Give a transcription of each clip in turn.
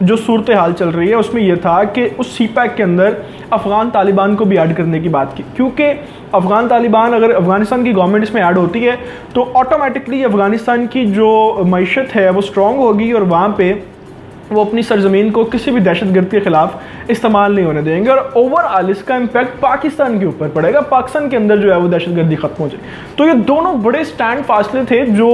جو صورتحال چل رہی ہے اس میں یہ تھا کہ اس سی پیک کے اندر افغان طالبان کو بھی ایڈ کرنے کی بات کی، کیونکہ افغان طالبان اگر افغانستان کی گورنمنٹ اس میں ایڈ ہوتی ہے تو آٹومیٹکلی افغانستان کی جو معیشت ہے وہ سٹرونگ ہوگی، اور وہاں پہ وہ اپنی سرزمین کو کسی بھی دہشت گرد کے خلاف استعمال نہیں ہونے دیں گے، اور اوورآل اس کا امپیکٹ پاکستان کے اوپر پڑے گا، پاکستان کے اندر جو ہے وہ دہشت گردی ختم ہو جائے۔ تو یہ دونوں بڑے سٹینڈ فاصلے تھے جو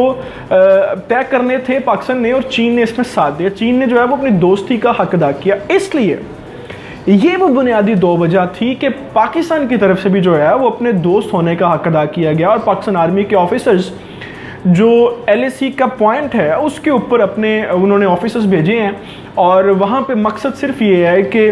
طے کرنے تھے پاکستان نے، اور چین نے اس میں ساتھ دیا۔ چین نے جو ہے وہ اپنی دوستی کا حق ادا کیا، اس لیے یہ وہ بنیادی دو وجہ تھی کہ پاکستان کی طرف سے بھی جو ہے وہ اپنے دوست ہونے کا حق ادا کیا گیا، اور پاکستان آرمی کے آفیسرز جو ایل اے سی کا پوائنٹ ہے اس کے اوپر انہوں نے آفیسرز بھیجے ہیں، اور وہاں پہ مقصد صرف یہ ہے کہ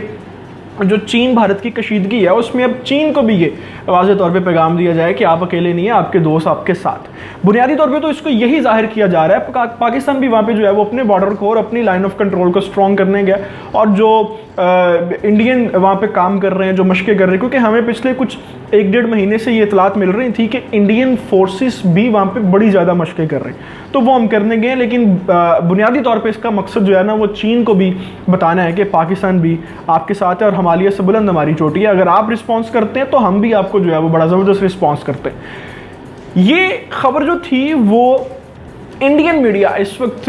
جو چین بھارت کی کشیدگی ہے اس میں اب چین کو بھی یہ واضح طور پہ پیغام دیا جائے کہ آپ اکیلے نہیں ہیں، آپ کے دوست آپ کے ساتھ۔ بنیادی طور پہ تو اس کو یہی ظاہر کیا جا رہا ہے، پاکستان بھی وہاں پہ جو ہے وہ اپنے بارڈر کو اور اپنی لائن آف کنٹرول کو سٹرونگ کرنے گیا، اور جو انڈین وہاں پہ کام کر رہے ہیں، جو مشقیں کر رہے ہیں، کیونکہ ہمیں پچھلے کچھ 1-1.5 مہینے سے یہ اطلاعات مل رہی تھی کہ انڈین فورسز بھی وہاں پہ بڑی زیادہ مشقیں کر رہے ہیں، تو وہ ہم کرنے گئے، لیکن بنیادی طور پہ اس کا مقصد جو ہے نا وہ چین کو بھی بتانا ہے کہ پاکستان بھی آپ کے ساتھ ہے، اور ہمالیہ سے بلند ہماری چوٹی ہے، اگر آپ رسپانس کرتے ہیں تو ہم بھی آپ کو جو ہے وہ بڑا زبردست رسپانس کرتے ہیں۔ یہ خبر جو تھی وہ انڈین میڈیا اس وقت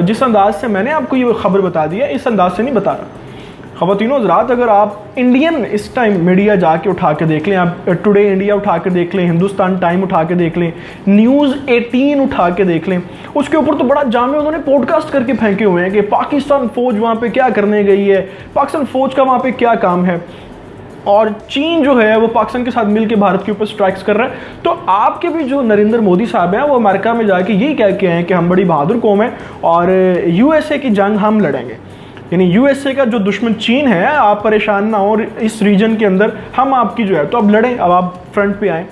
جس انداز سے میں نے آپ کو یہ خبر بتا دیا اس انداز سے نہیں بتا رہا۔ خواتین و حضرات، اگر آپ انڈین اس ٹائم میڈیا جا کے اٹھا کے دیکھ لیں، آپ ٹوڈے انڈیا اٹھا کے دیکھ لیں، ہندوستان ٹائم اٹھا کے دیکھ لیں، نیوز 18 اٹھا کے دیکھ لیں، اس کے اوپر تو بڑا جامع انہوں نے پوڈ کاسٹ کر کے پھینکے ہوئے ہیں کہ پاکستان فوج وہاں پہ کیا کرنے گئی ہے، پاکستان فوج کا وہاں پہ کیا کام ہے، اور چین جو ہے وہ پاکستان کے ساتھ مل کے بھارت کے اوپر سٹرائکس کر رہا ہے۔ تو آپ کے بھی جو نریندر مودی صاحب ہیں وہ امریکہ میں جا کے یہی کہہ کے ہیں کہ ہم بڑی بہادر قوم ہیں اور یو ایس اے کی جنگ ہم لڑیں گے، یعنی یو ایس اے کا جو دشمن چین ہے آپ پریشان نہ ہو، اور اس ریجن کے اندر ہم آپ کی جو ہے تو اب لڑیں، اب آپ فرنٹ پہ آئیں۔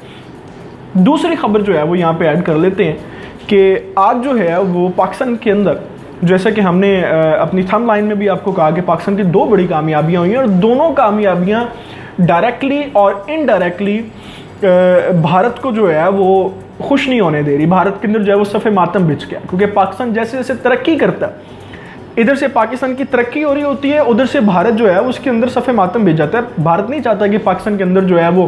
دوسری خبر جو ہے وہ یہاں پہ ایڈ کر لیتے ہیں کہ آج جو ہے وہ پاکستان کے اندر، جیسا کہ ہم نے اپنی تھم لائن میں بھی آپ کو کہا کہ پاکستان کی 2 بڑی کامیابیاں ہوئی ہیں، اور دونوں کامیابیاں ڈائریکٹلی اور انڈائریکٹلی بھارت کو جو ہے وہ خوش نہیں ہونے دے رہی۔ بھارت کے اندر جو ہے وہ صف ماتم بچ گیا، کیونکہ پاکستان جیسے جیسے ترقی کرتا ہے، ادھر سے پاکستان کی ترقی ہو رہی ہوتی ہے، ادھر سے بھارت جو ہے اس کے اندر صف ماتم بچ جاتا ہے۔ بھارت نہیں چاہتا کہ پاکستان کے اندر جو ہے وہ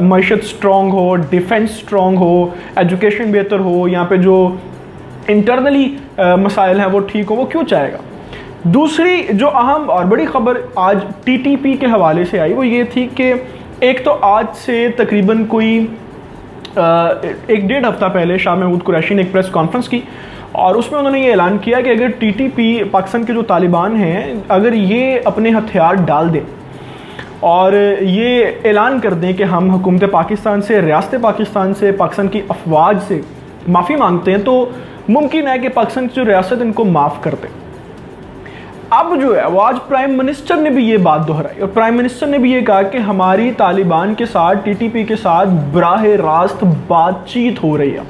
معیشت سٹرونگ ہو، ڈیفنس سٹرونگ ہو، ایجوکیشن بہتر ہو، یہاں پہ جو انٹرنلی مسائل ہیں وہ ٹھیک ہو، وہ کیوں چاہے گا؟ دوسری جو اہم اور بڑی خبر آج ٹی ٹی پی کے حوالے سے آئی وہ یہ تھی کہ ایک تو آج سے تقریباً کوئی 1-1.5 ہفتہ پہلے شاہ محمود قریشی نے ایک پریس کانفرنس کی، اور اس میں انہوں نے یہ اعلان کیا کہ اگر ٹی ٹی پی پاکستان کے جو طالبان ہیں اگر یہ اپنے ہتھیار ڈال دیں اور یہ اعلان کر دیں کہ ہم حکومت پاکستان سے، ریاست پاکستان سے، پاکستان کی افواج سے معافی مانگتے ہیں، تو ممکن ہے کہ پاکستان کی جو ریاست ان کو معاف کر دیں۔ اب جو ہے وہ آج پرائم منسٹر نے بھی یہ بات دہرائی، اور پرائم منسٹر نے بھی یہ کہا کہ ہماری طالبان کے ساتھ، ٹی ٹی پی کے ساتھ براہ راست بات چیت ہو رہی ہے،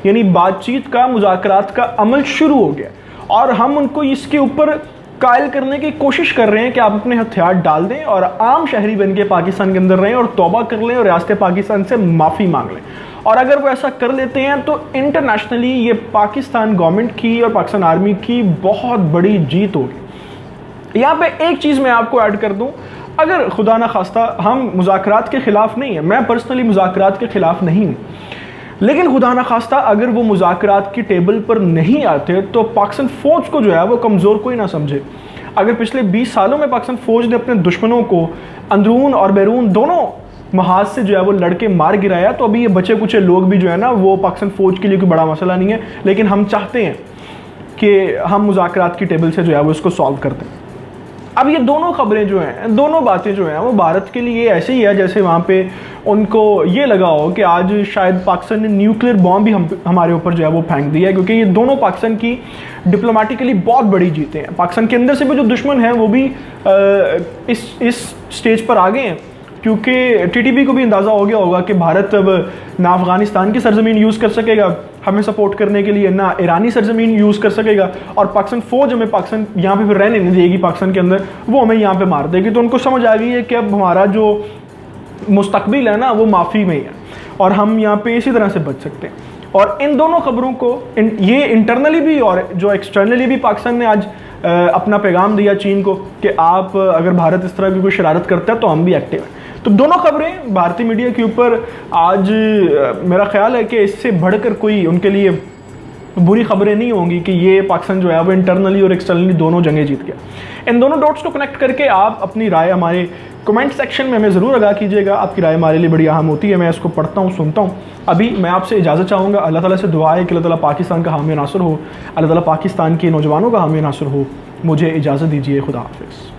یعنی بات چیت کا، مذاکرات کا عمل شروع ہو گیا، اور ہم ان کو اس کے اوپر قائل کرنے کی کوشش کر رہے ہیں کہ آپ اپنے ہتھیار ڈال دیں اور عام شہری بن کے پاکستان کے اندر رہیں اور توبہ کر لیں اور ریاست پاکستان سے معافی مانگ لیں۔ اور اگر وہ ایسا کر لیتے ہیں تو انٹرنیشنلی یہ پاکستان گورنمنٹ کی اور پاکستان آرمی کی بہت بڑی جیت ہوگی۔ یہاں پہ ایک چیز میں آپ کو ایڈ کر دوں، اگر خدا نہ خواستہ ہم مذاکرات کے خلاف نہیں ہیں، میں پرسنلی مذاکرات کے خلاف نہیں ہوں، لیکن خدا نہ خواستہ اگر وہ مذاکرات کی ٹیبل پر نہیں آتے تو پاکستان فوج کو جو ہے وہ کمزور کوئی نہ سمجھے۔ اگر پچھلے 20 سالوں میں پاکستان فوج نے اپنے دشمنوں کو اندرون اور بیرون دونوں محاذ سے جو ہے وہ لڑکے مار گرایا، تو ابھی یہ بچے کچھ لوگ بھی جو ہے نا وہ پاکستان فوج کے لیے کوئی بڑا مسئلہ نہیں ہے، لیکن ہم چاہتے ہیں کہ ہم مذاکرات کی ٹیبل سے جو ہے وہ اس کو سالو کر دیں۔ اب یہ دونوں خبریں جو ہیں، دونوں باتیں جو ہیں وہ بھارت کے لیے ایسے ہی ہے جیسے وہاں پہ ان کو یہ لگا ہو کہ آج شاید پاکستان نے نیوکلیئر بام بھی ہمارے اوپر جو ہے وہ پھینک دیا ہے، کیونکہ یہ دونوں پاکستان کی ڈپلومیٹیکلی بہت بڑی جیتیں ہیں۔ پاکستان کے اندر سے بھی جو دشمن ہیں وہ بھی اس سٹیج پر آگے ہیں، کیونکہ ٹی ٹی پی کو بھی اندازہ ہو گیا ہوگا کہ بھارت اب نہ افغانستان کی سرزمین یوز کر سکے گا ہمیں سپورٹ کرنے کے لیے، نہ ایرانی سرزمین یوز کر سکے گا، اور پاکستان فوج ہمیں پاکستان یہاں پہ پھر رہنے نہیں دے گی، پاکستان کے اندر وہ ہمیں یہاں پہ مار دے گی۔ تو ان کو سمجھ آ گئی ہے کہ اب ہمارا جو مستقبل ہے نا وہ معافی میں ہی ہے، اور ہم یہاں پہ اسی طرح سے بچ سکتے ہیں۔ اور ان دونوں خبروں کو یہ انٹرنلی بھی اور جو ایکسٹرنلی بھی پاکستان نے آج اپنا پیغام دیا چین کو کہ آپ اگر بھارت اس طرح کی کوئی شرارت کرتا ہے تو ہم بھی ایکٹیو ہیں. تو دونوں خبریں بھارتی میڈیا کے اوپر آج میرا خیال ہے کہ اس سے بڑھ کر کوئی ان کے لیے بری خبریں نہیں ہوں گی کہ یہ پاکستان جو ہے وہ انٹرنلی اور ایکسٹرنلی دونوں جنگیں جیت گیا. ان دونوں ڈاٹس کو کنیکٹ کر کے آپ اپنی رائے ہمارے کمنٹ سیکشن میں ہمیں ضرور آگاہ کیجیے گا. آپ کی رائے ہمارے لیے بڑی اہم ہوتی ہے. میں اس کو پڑھتا ہوں, سنتا ہوں. ابھی میں آپ سے اجازت چاہوں گا. اللہ تعالیٰ سے دعا ہے کہ اللہ تعالیٰ پاکستان کا حامی ناصر ہو, اللہ تعالیٰ پاکستان کے نوجوانوں کا حامی ناصر ہو. مجھے اجازت دیجیے. خدا حافظ.